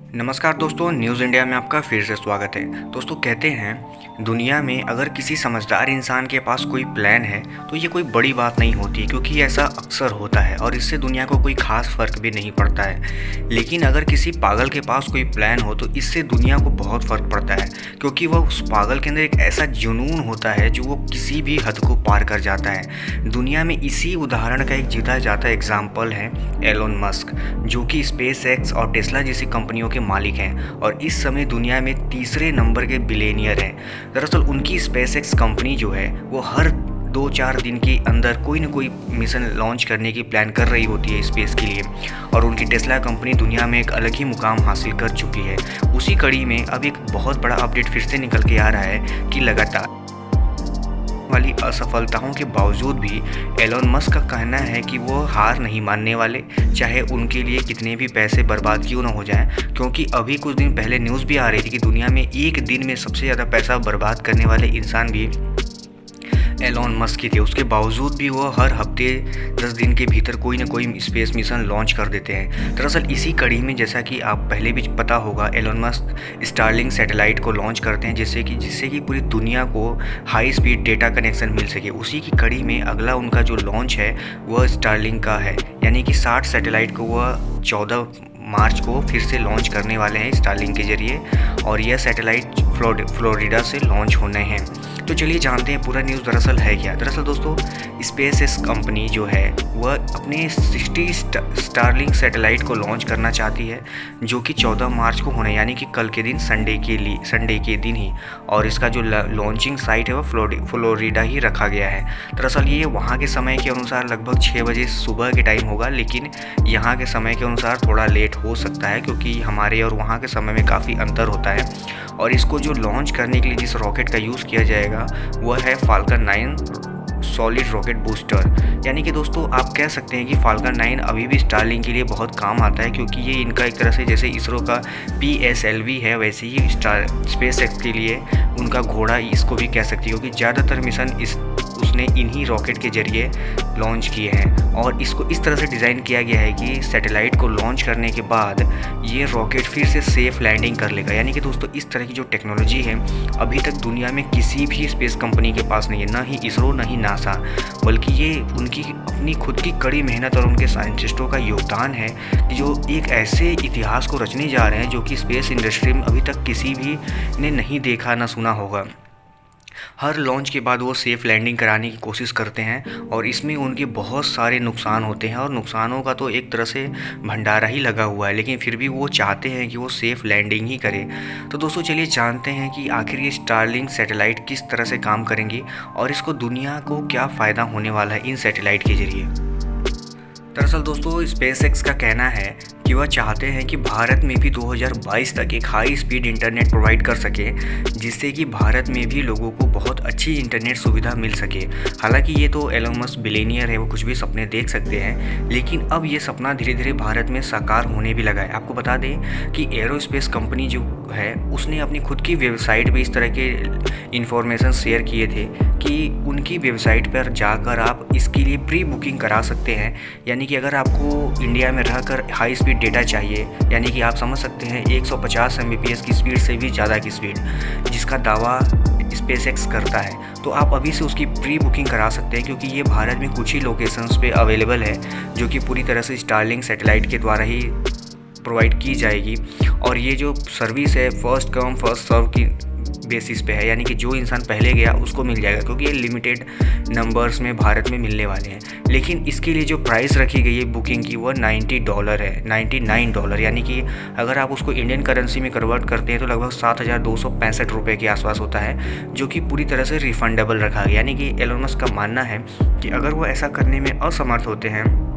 नमस्कार दोस्तों, news India में आपका फिर से स्वागत है। दोस्तों कहते हैं दुनिया में अगर किसी समझदार इंसान के पास कोई प्लान है तो ये कोई बड़ी बात नहीं होती, क्योंकि ऐसा अक्सर होता है और इससे दुनिया को कोई खास फर्क भी नहीं पड़ता है। लेकिन अगर किसी पागल के पास कोई प्लान हो तो इससे दुनिया को बहुत फ़र्क पड़ता है, क्योंकि वह उस पागल के अंदर एक ऐसा जुनून होता है जो वो किसी भी हद को पार कर जाता है। दुनिया में इसी उदाहरण का एक जीता जाता एग्जाम्पल है एलोन मस्क, जो कि स्पेस एक्स और टेस्ला जैसी कंपनियों के मालिक हैं और इस समय दुनिया में तीसरे नंबर के बिलियनियर हैं। दरअसल उनकी स्पेस एक्स कंपनी जो है वो हर 2-4 दिन के अंदर कोई ना कोई मिशन लॉन्च करने की प्लान कर रही होती है स्पेस के लिए, और उनकी टेस्ला कंपनी दुनिया में एक अलग ही मुकाम हासिल कर चुकी है। उसी कड़ी में अब एक बहुत बड़ा अपडेट फिर से निकल के आ रहा है कि लगातार वाली असफलताओं के बावजूद भी एलोन मस्क का कहना है कि वो हार नहीं मानने वाले, चाहे उनके लिए कितने भी पैसे बर्बाद क्यों ना हो जाएं। क्योंकि अभी कुछ दिन पहले न्यूज़ भी आ रही थी कि दुनिया में एक दिन में सबसे ज़्यादा पैसा बर्बाद करने वाले इंसान भी एलोन मस्क ही थे। उसके बावजूद भी वो हर हफ्ते 10 दिन के भीतर कोई ना कोई स्पेस मिशन लॉन्च कर देते हैं। दरअसल इसी कड़ी में, जैसा कि आप पहले भी पता होगा, एलोन मस्क स्टारलिंक सैटेलाइट को लॉन्च करते हैं जिससे कि पूरी दुनिया को हाई स्पीड डेटा कनेक्शन मिल सके। उसी की कड़ी में अगला उनका जो लॉन्च है वह स्टारलिंक का है, यानी कि 60 सैटेलाइट को वह 14 मार्च को फिर से लॉन्च करने वाले हैं स्टारलिंक के जरिए, और यह सैटेलाइट फ्लोरिडा से लॉन्च होने हैं। तो चलिए जानते हैं पूरा न्यूज़ दरअसल है क्या। दरअसल दोस्तों स्पेस एक्स कंपनी जो है वह अपने 60 स्टारलिंक सैटेलाइट को लॉन्च करना चाहती है, जो कि 14 मार्च को होने, यानी कि कल के दिन संडे के दिन ही, और इसका जो लॉन्चिंग साइट है वह फ्लोरिडा ही रखा गया है। दरअसल ये वहाँ के समय के अनुसार लगभग 6 बजे सुबह के टाइम होगा, लेकिन यहाँ के समय के अनुसार थोड़ा लेट हो सकता है, क्योंकि हमारे और वहाँ के समय में काफ़ी अंतर होता है। और इसको जो लॉन्च करने के लिए जिस रॉकेट का यूज़ किया जाएगा वह है फाल्कन 9 सॉलिड रॉकेट बूस्टर। यानी कि दोस्तों आप कह सकते हैं कि फाल्कन 9 अभी भी स्टारलिंक के लिए बहुत काम आता है, क्योंकि ये इनका एक तरह से जैसे इसरो का PSLV है, वैसे ही स्पेस एक्स के लिए उनका घोड़ा इसको भी कह सकते हो, क्योंकि ज़्यादातर मिशन उसने इन्हीं रॉकेट के जरिए लॉन्च किए हैं। और इसको इस तरह से डिज़ाइन किया गया है कि सैटेलाइट को लॉन्च करने के बाद ये रॉकेट फिर से सेफ़ लैंडिंग कर लेगा। यानी कि दोस्तों इस तरह की जो टेक्नोलॉजी है अभी तक दुनिया में किसी भी स्पेस कंपनी के पास नहीं है, ना ही इसरो ना ही नासा, बल्कि ये उनकी अपनी खुद की कड़ी मेहनत और उनके साइंटिस्टों का योगदान है कि जो एक ऐसे इतिहास को रचने जा रहे हैं जो कि स्पेस इंडस्ट्री में अभी तक किसी भी ने नहीं देखा ना सुना होगा। हर लॉन्च के बाद वो सेफ़ लैंडिंग कराने की कोशिश करते हैं और इसमें उनके बहुत सारे नुकसान होते हैं, और नुकसानों का तो एक तरह से भंडारा ही लगा हुआ है, लेकिन फिर भी वो चाहते हैं कि वो सेफ़ लैंडिंग ही करें। तो दोस्तों चलिए जानते हैं कि आखिर ये स्टारलिंक सैटेलाइट किस तरह से काम करेंगी और इसको दुनिया को क्या फ़ायदा होने वाला है इन सैटेलाइट के ज़रिए। दरअसल दोस्तों स्पेस एक्स का कहना है कि वह चाहते हैं कि भारत में भी 2022 तक एक हाई स्पीड इंटरनेट प्रोवाइड कर सके, जिससे कि भारत में भी लोगों को बहुत अच्छी इंटरनेट सुविधा मिल सके। हालांकि ये तो एलोन मस्क बिलियनियर है, वो कुछ भी सपने देख सकते हैं, लेकिन अब ये सपना धीरे धीरे भारत में साकार होने भी लगा है। आपको बता दें कि एरोस्पेस कंपनी जो है उसने अपनी खुद की वेबसाइट पे इस तरह के इन्फॉर्मेशन शेयर किए थे कि उनकी वेबसाइट पर जाकर आप इसके लिए प्री बुकिंग करा सकते हैं। यानी कि अगर आपको इंडिया में रहकर हाई स्पीड डेटा चाहिए, यानी कि आप समझ सकते हैं 150 Mbps की स्पीड से भी ज़्यादा की स्पीड जिसका दावा स्पेस एक्स करता है, तो आप अभी से उसकी प्री बुकिंग करा सकते हैं, क्योंकि ये भारत में कुछ ही लोकेशंस पे अवेलेबल है जो कि पूरी तरह से स्टारलिंक सैटेलाइट के द्वारा ही प्रोवाइड की जाएगी। और ये जो सर्विस है फर्स्ट कम फर्स्ट सर्व की बेसिस पे है, यानी कि जो इंसान पहले गया उसको मिल जाएगा, क्योंकि ये लिमिटेड नंबर्स में भारत में मिलने वाले हैं। लेकिन इसके लिए जो प्राइस रखी गई है बुकिंग की वह $90 है, $99, यानी कि अगर आप उसको इंडियन करेंसी में कन्वर्ट करते हैं तो लगभग 7,265 रुपये के आसपास होता है, जो कि पूरी तरह से रिफंडेबल रखा गया। यानी कि एलोन मस्क का मानना है कि अगर वो ऐसा करने में असमर्थ होते हैं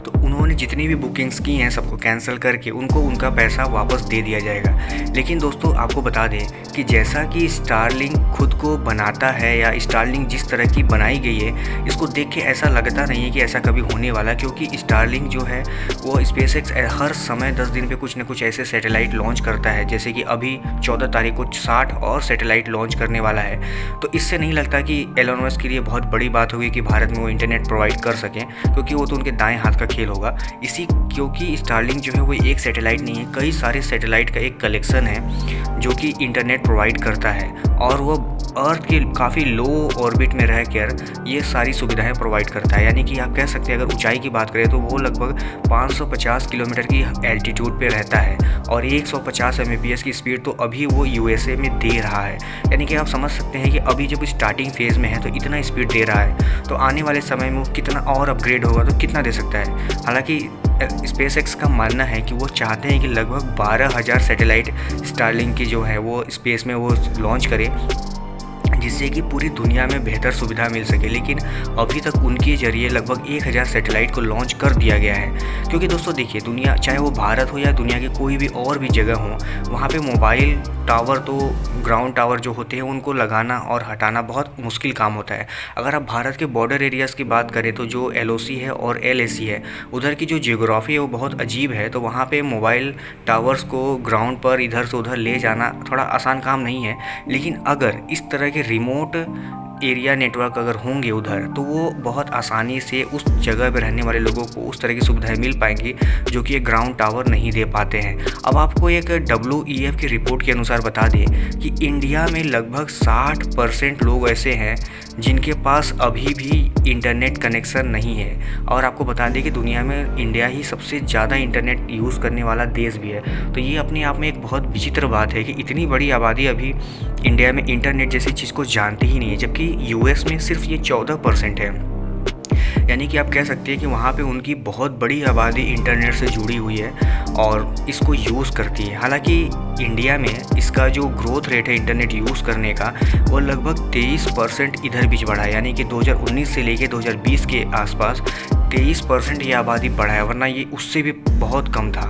तो उन्होंने जितनी भी बुकिंग्स की हैं सबको कैंसिल करके उनको उनका पैसा वापस दे दिया जाएगा। लेकिन दोस्तों आपको बता दें कि जैसा कि स्टारलिंक खुद को बनाता है, या स्टारलिंक जिस तरह की बनाई गई है, इसको देख के ऐसा लगता नहीं है कि ऐसा कभी होने वाला, क्योंकि स्टारलिंक जो है वो स्पेस एक्स हर समय 10 दिन पे कुछ न कुछ ऐसे सैटेलाइट लॉन्च करता है। जैसे कि अभी 14 तारीख को 60 और सैटेलाइट लॉन्च करने वाला है। तो इससे नहीं लगता कि एलोन मस्क के लिए बहुत बड़ी बात होगी कि भारत में वो इंटरनेट प्रोवाइड कर सकें, क्योंकि वो तो उनके दाएँ हाथ का खेल होगा इसी, क्योंकि स्टारलिंक जो है वो एक सैटेलाइट नहीं है, कई सारे सैटेलाइट का एक कलेक्शन है जो कि इंटरनेट प्रोवाइड करता है और वो अर्थ के काफ़ी लो ऑर्बिट में रह कर ये सारी सुविधाएं प्रोवाइड करता है। यानी कि आप कह सकते हैं अगर ऊंचाई की बात करें तो वो लगभग 550 किलोमीटर की एल्टीट्यूड पे रहता है और 150 Mbps की स्पीड तो अभी वो USA में दे रहा है। यानी कि आप समझ सकते हैं कि अभी जब स्टार्टिंग फेज़ में है तो इतना स्पीड दे रहा है, तो आने वाले समय में वो कितना और अपग्रेड होगा तो कितना दे सकता है। हालांकि SpaceX का मानना है कि वो चाहते हैं कि लगभग 12,000 सैटेलाइट स्टारलिंक की जो है वो स्पेस में वो लॉन्च करे, जिससे कि पूरी दुनिया में बेहतर सुविधा मिल सके। लेकिन अभी तक उनके जरिए लगभग 1,000 सैटेलाइट को लॉन्च कर दिया गया है, क्योंकि दोस्तों देखिए दुनिया, चाहे वो भारत हो या दुनिया की कोई भी और भी जगह हो, वहाँ पे मोबाइल टावर तो ग्राउंड टावर जो होते हैं उनको लगाना और हटाना बहुत मुश्किल काम होता है। अगर आप भारत के बॉर्डर एरियाज़ की बात करें तो जो LOC है और LAC है, उधर की जो जियोग्राफी है वो बहुत अजीब है, तो वहाँ पे मोबाइल टावर्स को ग्राउंड पर इधर से उधर ले जाना थोड़ा आसान काम नहीं है। लेकिन अगर इस तरह के रिमोट एरिया नेटवर्क अगर होंगे उधर, तो वो बहुत आसानी से उस जगह पर रहने वाले लोगों को उस तरह की सुविधाएं मिल पाएंगी जो कि एक ग्राउंड टावर नहीं दे पाते हैं। अब आपको एक WEF की रिपोर्ट के अनुसार बता दें कि इंडिया में लगभग 60% लोग ऐसे हैं जिनके पास अभी भी इंटरनेट कनेक्शन नहीं है। और आपको बता दें कि दुनिया में इंडिया ही सबसे ज़्यादा इंटरनेट यूज़ करने वाला देश भी है। तो ये अपने आप में एक बहुत विचित्र बात है कि इतनी बड़ी आबादी अभी इंडिया में इंटरनेट जैसी चीज़ को जानती ही नहीं है, जबकि US में सिर्फ ये 14% है। यानी कि आप कह सकते हैं कि वहाँ पे उनकी बहुत बड़ी आबादी इंटरनेट से जुड़ी हुई है और इसको यूज़ करती है। हालांकि इंडिया में इसका जो ग्रोथ रेट है इंटरनेट यूज़ करने का, वो लगभग 23% इधर बीच बढ़ा है। यानी कि 2019 से लेके 2020 के आसपास 23% ये आबादी बढ़ा है, वरना ये उससे भी बहुत कम था।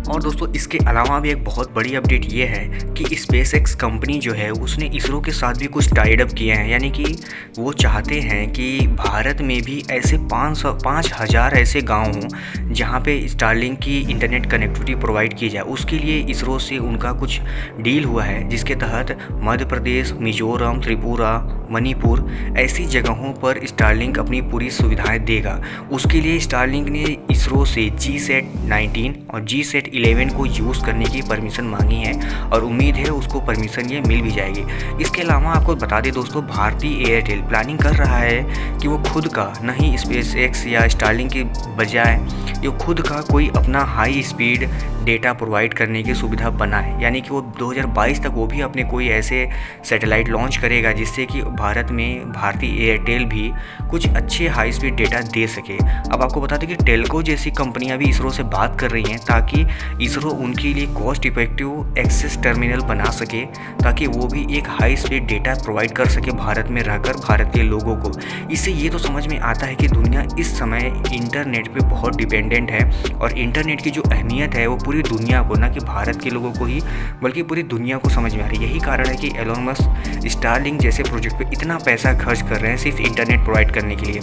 और दोस्तों इसके अलावा भी एक बहुत बड़ी अपडेट ये है कि SpaceX कंपनी जो है उसने इसरो के साथ भी कुछ टाइड अप किए हैं। यानी कि वो चाहते हैं कि भारत में भी ऐसे 5,000 ऐसे गांव हों जहां पे स्टारलिंक की इंटरनेट कनेक्टिविटी प्रोवाइड की जाए। उसके लिए इसरो से उनका कुछ डील हुआ है, जिसके तहत मध्य प्रदेश, मिजोरम, त्रिपुरा, मणिपुर ऐसी जगहों पर स्टारलिंक अपनी पूरी सुविधाएं देगा। उसके लिए स्टारलिंक ने इसरो से GSAT-19 और GSAT-11 को यूज़ करने की परमिशन मांगी है और उम्मीद है उसको परमिशन ये मिल भी जाएगी। इसके अलावा आपको बता दें दोस्तों, भारतीय एयरटेल प्लानिंग कर रहा है कि वो खुद का, न ही SpaceX या स्टारलिंक के बजाय ये खुद का कोई अपना हाई स्पीड डेटा प्रोवाइड करने की सुविधा बनाए। यानी कि वो 2022 तक वो भी अपने कोई ऐसे सैटेलाइट लॉन्च करेगा जिससे कि भारत में भारतीय एयरटेल भी कुछ अच्छे हाई स्पीड डेटा दे सके। अब आपको बता दें कि टेलको जैसी कंपनियां भी इसरो से बात कर रही हैं ताकि इसरो उनके लिए कॉस्ट इफेक्टिव एक्सेस टर्मिनल बना सके, ताकि वो भी एक हाई स्पीड डेटा प्रोवाइड कर सके भारत में रहकर भारत के लोगों को। इससे ये तो समझ में आता है कि दुनिया इस समय इंटरनेट पे बहुत डिपेंडेंट है और इंटरनेट की जो अहमियत है वो पूरी दुनिया को, ना कि भारत के लोगों को ही बल्कि पूरी दुनिया को समझ में आ रही है। यही कारण है कि एलोन मस्क स्टारलिंक जैसे प्रोजेक्ट पे इतना पैसा खर्च कर रहे हैं सिर्फ इंटरनेट प्रोवाइड करने के लिए।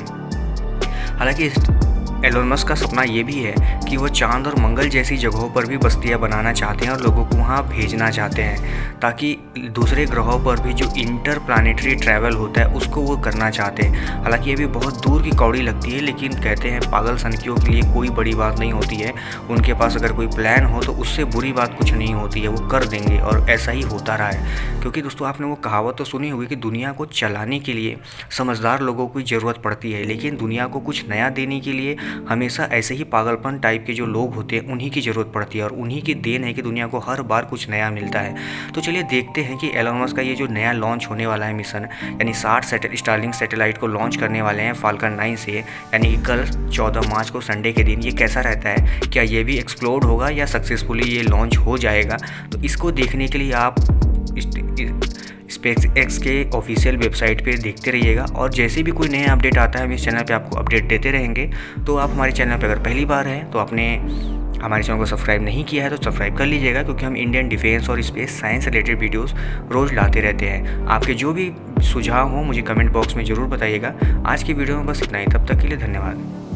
हालांकि एलोन मस्क का सपना ये भी है कि वो चांद और मंगल जैसी जगहों पर भी बस्तियां बनाना चाहते हैं और लोगों को वहाँ भेजना चाहते हैं, ताकि दूसरे ग्रहों पर भी जो इंटर प्लानिटरी ट्रैवल होता है उसको वो करना चाहते हैं। हालांकि ये भी बहुत दूर की कौड़ी लगती है, लेकिन कहते हैं पागल सनकियों के लिए कोई बड़ी बात नहीं होती है। उनके पास अगर कोई प्लान हो तो उससे बुरी बात कुछ नहीं होती है, वो कर देंगे और ऐसा ही होता रहा है। क्योंकि दोस्तों आपने वो कहावत तो सुनी होगी कि दुनिया को चलाने के लिए समझदार लोगों की ज़रूरत पड़ती है, लेकिन दुनिया को कुछ नया देने के लिए हमेशा ऐसे ही पागलपन टाइप के जो लोग होते हैं उन्हीं की ज़रूरत पड़ती है और उन्हीं की देन है कि दुनिया को हर बार कुछ नया मिलता है। तो चलिए देखते हैं कि एलोन मस्क का ये जो नया लॉन्च होने वाला है मिशन, यानी 60 स्टारलिंक सैटेलाइट को लॉन्च करने वाले हैं फाल्कन 9 से, यानी कि कल 14 मार्च को संडे के दिन, ये कैसा रहता है, क्या ये भी एक्सप्लोड होगा या सक्सेसफुली ये लॉन्च हो जाएगा। तो इसको देखने के लिए आप SpaceX के ऑफिशियल वेबसाइट पे देखते रहिएगा और जैसे भी कोई नया अपडेट आता है हम इस चैनल पे आपको अपडेट देते रहेंगे। तो आप हमारे चैनल पे अगर पहली बार हैं तो आपने हमारे चैनल को सब्सक्राइब नहीं किया है तो सब्सक्राइब कर लीजिएगा, क्योंकि हम इंडियन डिफेंस और स्पेस साइंस रिलेटेड वीडियोस रोज़ लाते रहते हैं। आपके जो भी सुझाव हो मुझे कमेंट बॉक्स में ज़रूर बताइएगा। आज की वीडियो में बस इतना ही, तब तक के लिए धन्यवाद।